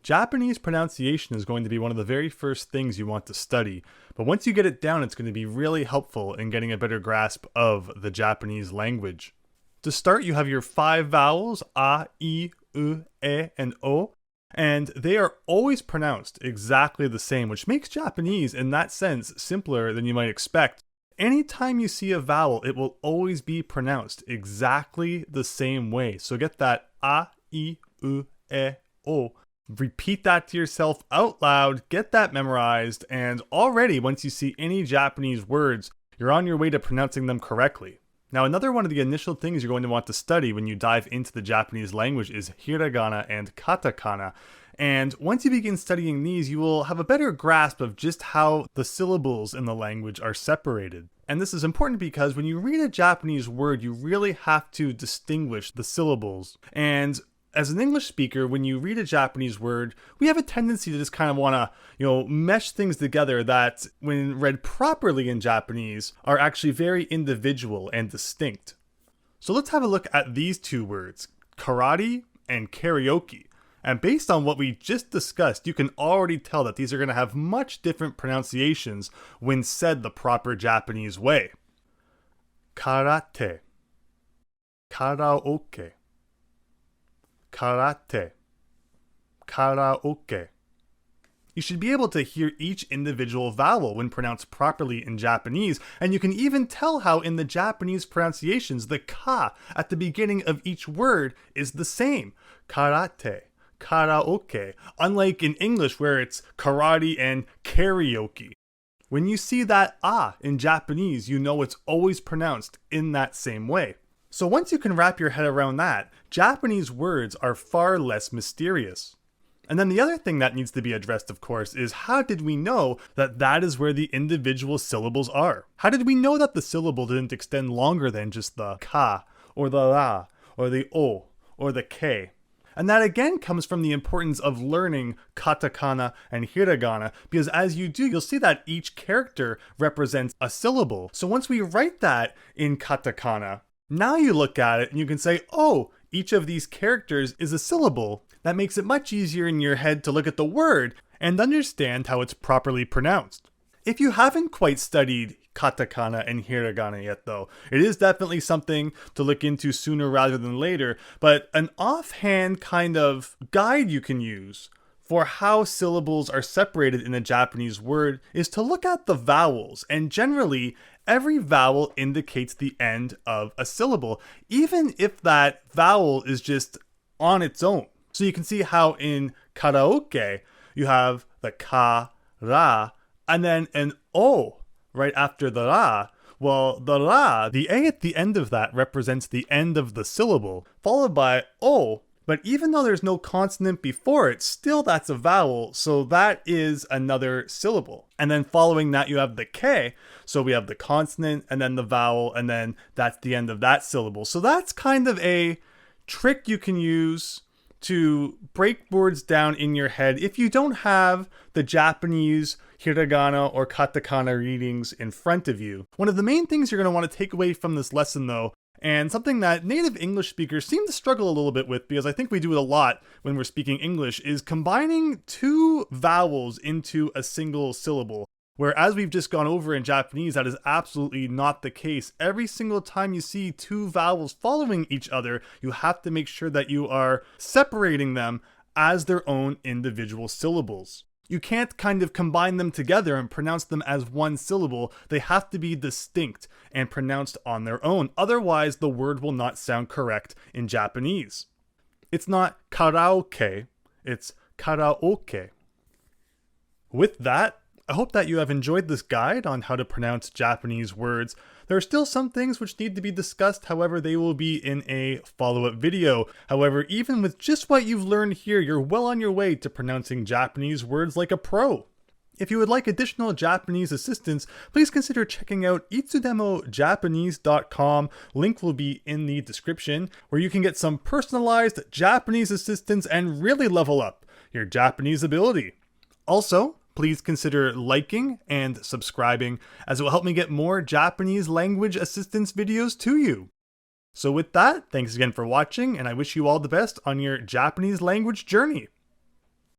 Japanese pronunciation is going to be one of the very first things you want to study, but once you get it down, it's going to be really helpful in getting a better grasp of the Japanese language. To start, you have your 5 vowels, a, I, U, E, and O, and they are always pronounced exactly the same, which makes Japanese, in that sense, simpler than you might expect. Anytime you see a vowel, it will always be pronounced exactly the same way. So get that a, I, U, E, O. Repeat that to yourself out loud, get that memorized, and already once you see any Japanese words, you're on your way to pronouncing them correctly. Now, another one of the initial things you're going to want to study when you dive into the Japanese language is hiragana and katakana. And once you begin studying these, you will have a better grasp of just how the syllables in the language are separated. And this is important because when you read a Japanese word, you really have to distinguish the syllables. And as an English speaker, when you read a Japanese word, we have a tendency to just kind of want to, mesh things together that, when read properly in Japanese, are actually very individual and distinct. So let's have a look at these 2 words, karate and karaoke. And based on what we just discussed, you can already tell that these are going to have much different pronunciations when said the proper Japanese way. Karate, karaoke. Karate, karaoke. You should be able to hear each individual vowel when pronounced properly in Japanese, and you can even tell how in the Japanese pronunciations the ka at the beginning of each word is the same. Karate, karaoke, unlike in English where it's karate and karaoke. When you see that a in Japanese, you know it's always pronounced in that same way. So once you can wrap your head around that, Japanese words are far less mysterious. And then the other thing that needs to be addressed, of course, is how did we know that that is where the individual syllables are? How did we know that the syllable didn't extend longer than just the ka, or the la, or the o, or the ke? And that again comes from the importance of learning katakana and hiragana, because as you do, you'll see that each character represents a syllable. So once we write that in katakana, now you look at it and you can say, oh, each of these characters is a syllable. That makes it much easier in your head to look at the word and understand how it's properly pronounced. If you haven't quite studied katakana and hiragana yet though, it is definitely something to look into sooner rather than later, but an offhand kind of guide you can use for how syllables are separated in a Japanese word is to look at the vowels, and generally, every vowel indicates the end of a syllable, even if that vowel is just on its own. So you can see how in karaoke, you have the ka, ra, and then an o right after the ra. Well, the ra, the a at the end of that represents the end of the syllable, followed by o. But even though there's no consonant before it, still that's a vowel, so that is another syllable. And then following that you have the ke, so we have the consonant and then the vowel, and then that's the end of that syllable. So that's kind of a trick you can use to break words down in your head if you don't have the Japanese hiragana or katakana readings in front of you. One of the main things you're going to want to take away from this lesson though, and something that native English speakers seem to struggle a little bit with, because I think we do it a lot when we're speaking English, is combining 2 vowels into a single syllable. Where, as we've just gone over in Japanese, that is absolutely not the case. Every single time you see 2 vowels following each other, you have to make sure that you are separating them as their own individual syllables. You can't kind of combine them together and pronounce them as one syllable. They have to be distinct and pronounced on their own. Otherwise, the word will not sound correct in Japanese. It's not karaoke, it's karaoke. With that, I hope that you have enjoyed this guide on how to pronounce Japanese words. There are still some things which need to be discussed, however they will be in a follow-up video. However, even with just what you've learned here, you're well on your way to pronouncing Japanese words like a pro. If you would like additional Japanese assistance, please consider checking out itsudemojapanese.com. Link will be in the description, where you can get some personalized Japanese assistance and really level up your Japanese ability. Also, please consider liking and subscribing, as it will help me get more Japanese language assistance videos to you. So with that, thanks again for watching, and I wish you all the best on your Japanese language journey.